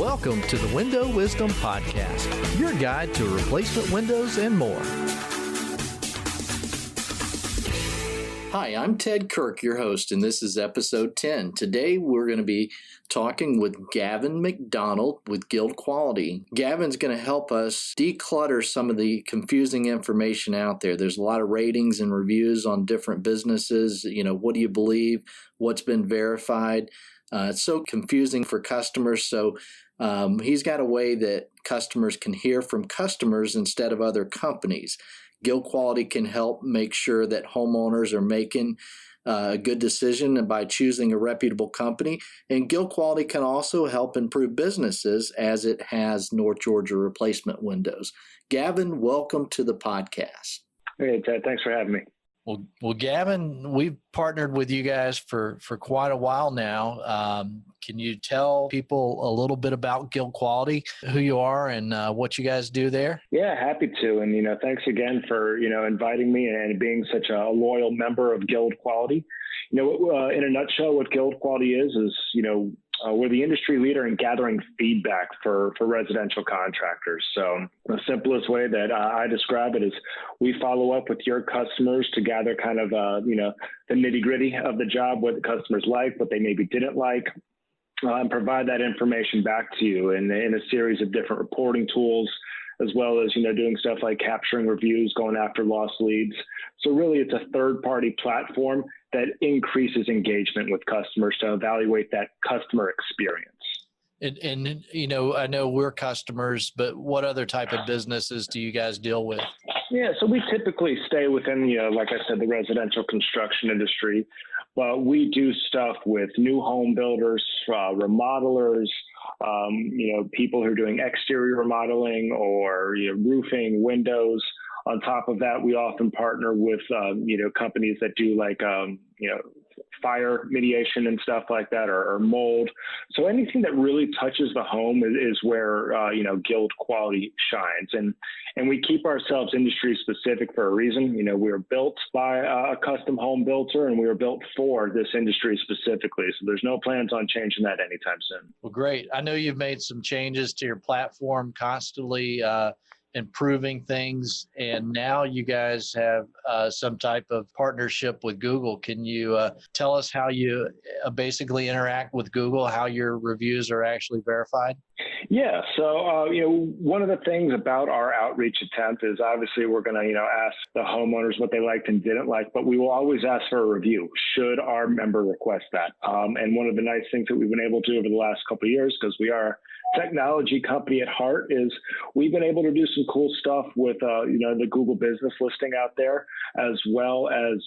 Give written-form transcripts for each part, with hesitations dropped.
Welcome to the Window Wisdom Podcast, your guide to replacement windows and more. Hi, I'm Ted Kirk, your host, and this is episode 10. Today, we're going to be talking with Gavin MacDonald with GuildQuality. Gavin's going to help us declutter some of the confusing information out there. There's a lot of ratings and reviews on different businesses. What do you believe? What's been verified? It's so confusing for customers. So he's got a way that customers can hear from customers instead of other companies. GuildQuality can help make sure that homeowners are making a good decision by choosing a reputable company. And GuildQuality can also help improve businesses as it has North Georgia replacement windows. Gavin, welcome to the podcast. Hey, Ted. Thanks for having me. Well, Gavin, we've partnered with you guys for quite a while now. Can you tell people a little bit about GuildQuality, who you are and what you guys do there? Yeah, happy to. And, thanks again for, inviting me and being such a loyal member of GuildQuality. In a nutshell, what GuildQuality is, we're the industry leader in gathering feedback for residential contractors. So the simplest way that I describe it is we follow up with your customers to gather kind of, the nitty gritty of the job, what the customers like, what they maybe didn't like, and provide that information back to you in a series of different reporting tools, as well as, doing stuff like capturing reviews, going after lost leads. So really it's a third-party platform that increases engagement with customers to evaluate that customer experience. And I know we're customers, but what other type of businesses do you guys deal with? Yeah, so we typically stay within, like I said, the residential construction industry, but we do stuff with new home builders, remodelers, people who are doing exterior remodeling or roofing, windows. On top of that, we often partner with, companies that do fire mediation and stuff like that, or mold. So anything that really touches the home is where, GuildQuality shines. And we keep ourselves industry specific for a reason. We were built by a custom home builder, and we were built for this industry specifically. So there's no plans on changing that anytime soon. Well, great. I know you've made some changes to your platform, constantly improving things, and now you guys have some type of partnership with Google. Can you tell us how you basically interact with Google, how your reviews are actually verified? Yeah. So, one of the things about our outreach attempt is obviously we're going to, ask the homeowners what they liked and didn't like, but we will always ask for a review should our member request that. And one of the nice things that we've been able to do over the last couple of years, because we are a technology company at heart, is we've been able to do some cool stuff with, the Google business listing out there, as well as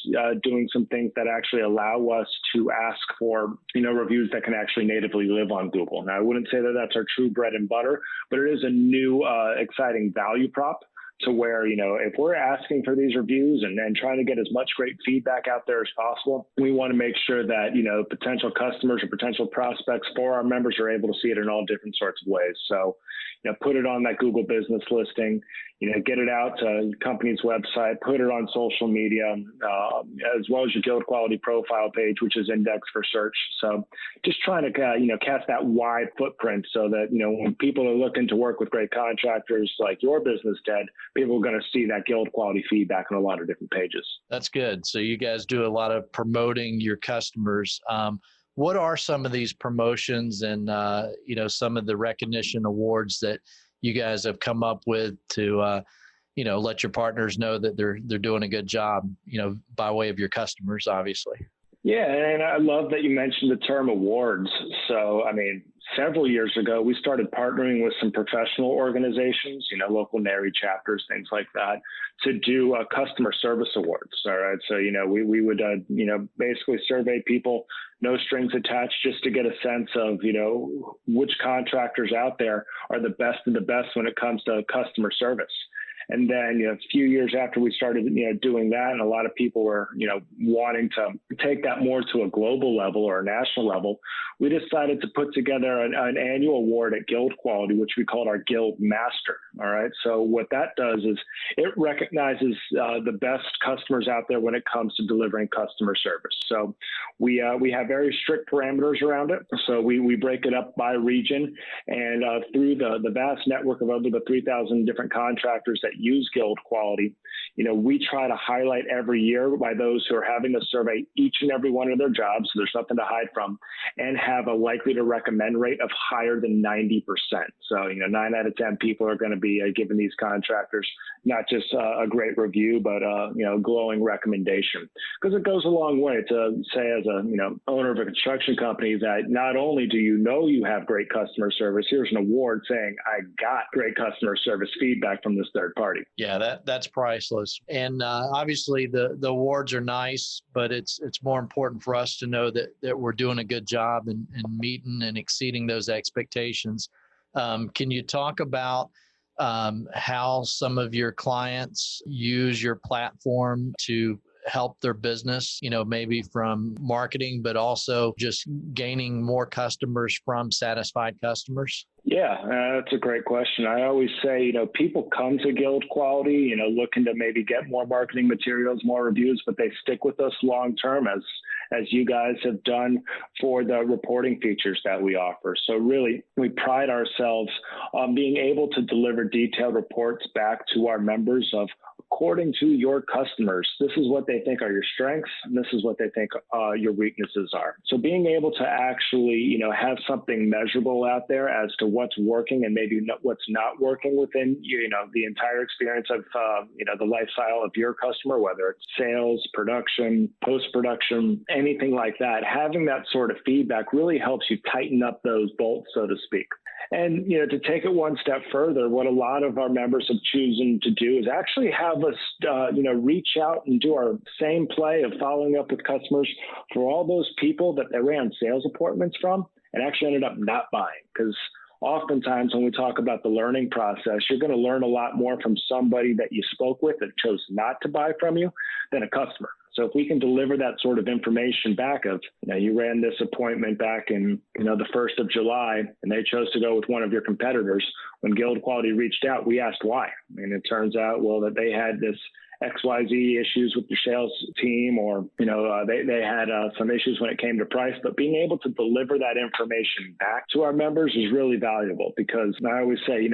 doing some things that actually allow us to ask for, reviews that can actually natively live on Google. Now, I wouldn't say that that's our true bread and butter, but it is a new, exciting value prop to where, if we're asking for these reviews and trying to get as much great feedback out there as possible, we want to make sure that, potential customers or potential prospects for our members are able to see it in all different sorts of ways. So, put it on that Google business listing, get it out to the company's website, put it on social media, as well as your GuildQuality profile page, which is indexed for search. So just trying to, cast that wide footprint so that, when people are looking to work with great contractors like your business, Ted, people are going to see that GuildQuality feedback on a lot of different pages. That's good. So you guys do a lot of promoting your customers. What are some of these promotions and, some of the recognition awards that you guys have come up with to, let your partners know that they're doing a good job, by way of your customers, obviously? Yeah, and I love that you mentioned the term awards. So, several years ago, we started partnering with some professional organizations, local NARI chapters, things like that, to do customer service awards. All right. So, we would, basically survey people, no strings attached, just to get a sense of, which contractors out there are the best of the best when it comes to customer service. And then, a few years after we started, doing that, and a lot of people were, wanting to take that more to a global level or a national level, we decided to put together an annual award at GuildQuality, which we called our Guild Master. All right. So what that does is it recognizes the best customers out there when it comes to delivering customer service. So we have very strict parameters around it. So we break it up by region, and through the vast network of over the 3,000 different contractors that use GuildQuality, we try to highlight every year by those who are having to survey each and every one of their jobs, so there's nothing to hide from, and have a likely to recommend rate of higher than 90%. So, 9 out of 10 people are going to be giving these contractors not just a great review, but glowing recommendation, because it goes a long way to say, as a owner of a construction company, that not only do you have great customer service, here's an award saying I got great customer service feedback from this third party. Yeah, that's priceless. And obviously the awards are nice, but it's more important for us to know that we're doing a good job and meeting and exceeding those expectations. Can you talk about how some of your clients use your platform to help their business, maybe from marketing, but also just gaining more customers from satisfied customers? Yeah, that's a great question. I always say, people come to GuildQuality, looking to maybe get more marketing materials, more reviews, but they stick with us long term, as you guys have done for the reporting features that we offer. So really, we pride ourselves on being able to deliver detailed reports back to our members of, according to your customers, this is what they think are your strengths, and this is what they think your weaknesses are. So being able to actually, have something measurable out there as to what's working and maybe what's not working within, the entire experience of, the lifestyle of your customer, whether it's sales, production, post-production, anything like that, having that sort of feedback really helps you tighten up those bolts, so to speak. And, to take it one step further, what a lot of our members have chosen to do is actually have us, reach out and do our same play of following up with customers for all those people that they ran sales appointments from and actually ended up not buying. Because oftentimes when we talk about the learning process, you're going to learn a lot more from somebody that you spoke with that chose not to buy from you than a customer. So if we can deliver that sort of information back of, you ran this appointment back in, the 1st of July, and they chose to go with one of your competitors. When GuildQuality reached out, we asked why. And it turns out, that they had this XYZ issues with your sales team, or, they had some issues when it came to price. But being able to deliver that information back to our members is really valuable, because I always say,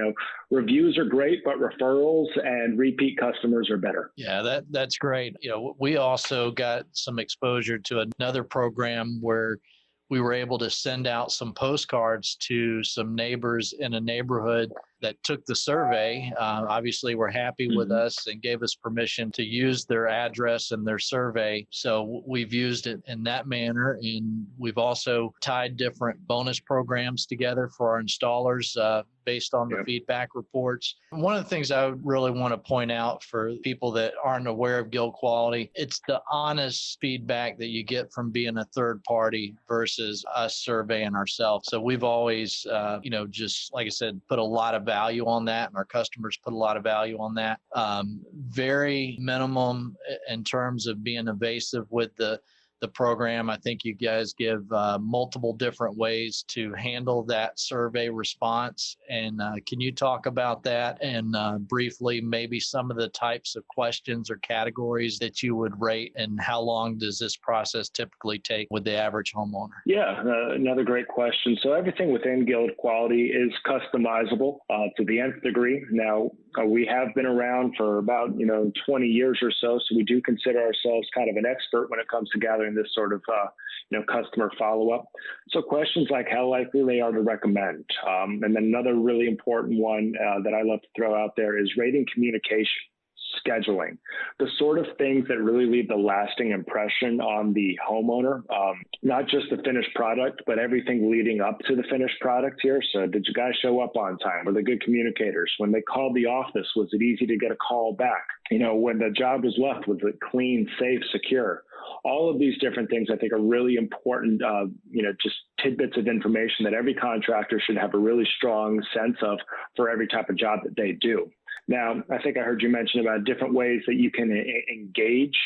reviews are great, but referrals and repeat customers are better. Yeah, that's great. We also got some exposure to another program where we were able to send out some postcards to some neighbors in a neighborhood that took the survey. Obviously, were happy with us and gave us permission to use their address and their survey. So we've used it in that manner. And we've also tied different bonus programs together for our installers based on the feedback reports. One of the things I would really want to point out for people that aren't aware of GuildQuality, it's the honest feedback that you get from being a third party versus us surveying ourselves. So we've always, just like I said, put a lot of value on that, and our customers put a lot of value on that. Very minimum in terms of being evasive with the program. I think you guys give multiple different ways to handle that survey response. And can you talk about that and briefly maybe some of the types of questions or categories that you would rate, and how long does this process typically take with the average homeowner? Yeah, another great question. So everything within GuildQuality is customizable to the nth degree. Now, we have been around for about 20 years or so we do consider ourselves kind of an expert when it comes to gathering this sort of customer follow-up. So questions like how likely they are to recommend, and then another really important one that I love to throw out there is rating communication, scheduling, the sort of things that really leave the lasting impression on the homeowner, not just the finished product, but everything leading up to the finished product here. So did you guys show up on time? Were they good communicators? When they called the office, was it easy to get a call back? When the job was left, was it clean, safe, secure? All of these different things I think are really important, just tidbits of information that every contractor should have a really strong sense of for every type of job that they do. Now, I think I heard you mention about different ways that you can engage.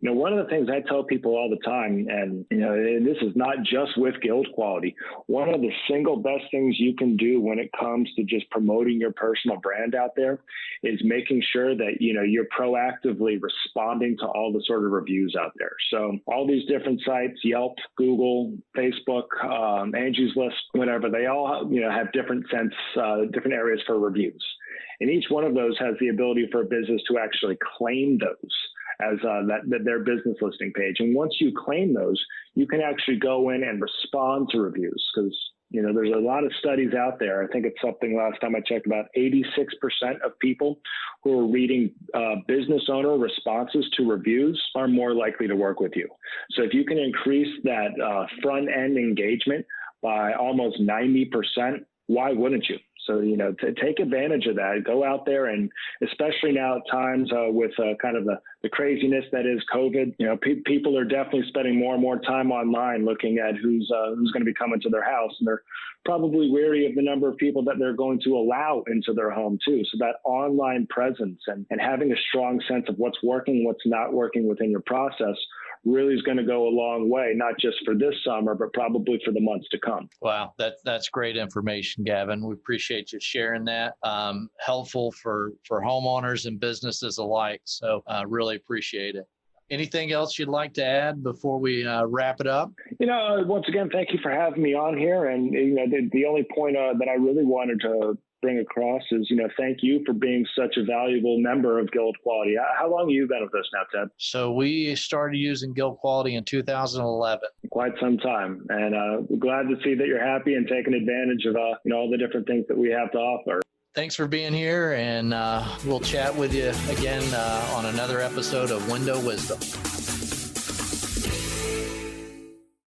One of the things I tell people all the time, and this is not just with GuildQuality, one of the single best things you can do when it comes to just promoting your personal brand out there is making sure that, you're proactively responding to all the sort of reviews out there. So all these different sites, Yelp, Google, Facebook, Angie's List, whatever, they all, have different different areas for reviews. And each one of those has the ability for a business to actually claim those as their business listing page. And once you claim those, you can actually go in and respond to reviews because, there's a lot of studies out there. I think it's something last time I checked, about 86% of people who are reading business owner responses to reviews are more likely to work with you. So if you can increase that front end engagement by almost 90%, why wouldn't you? So, to take advantage of that, go out there, and especially now at times with kind of the craziness that is COVID, people are definitely spending more and more time online looking at who's going to be coming to their house. And they're probably wary of the number of people that they're going to allow into their home too. So that online presence and having a strong sense of what's working, what's not working within your process really is going to go a long way, not just for this summer, but probably for the months to come. Wow, that's great information, Gavin. We appreciate you sharing that. Helpful for homeowners and businesses alike. So really appreciate it. Anything else you'd like to add before we wrap it up? Once again, thank you for having me on here. And the only point that I really wanted to bring across is, thank you for being such a valuable member of GuildQuality. How long have you been with us now, Ted? So we started using GuildQuality in 2011. Quite some time. And we're glad to see that you're happy and taking advantage of all the different things that we have to offer. Thanks for being here, and we'll chat with you again on another episode of Window Wisdom.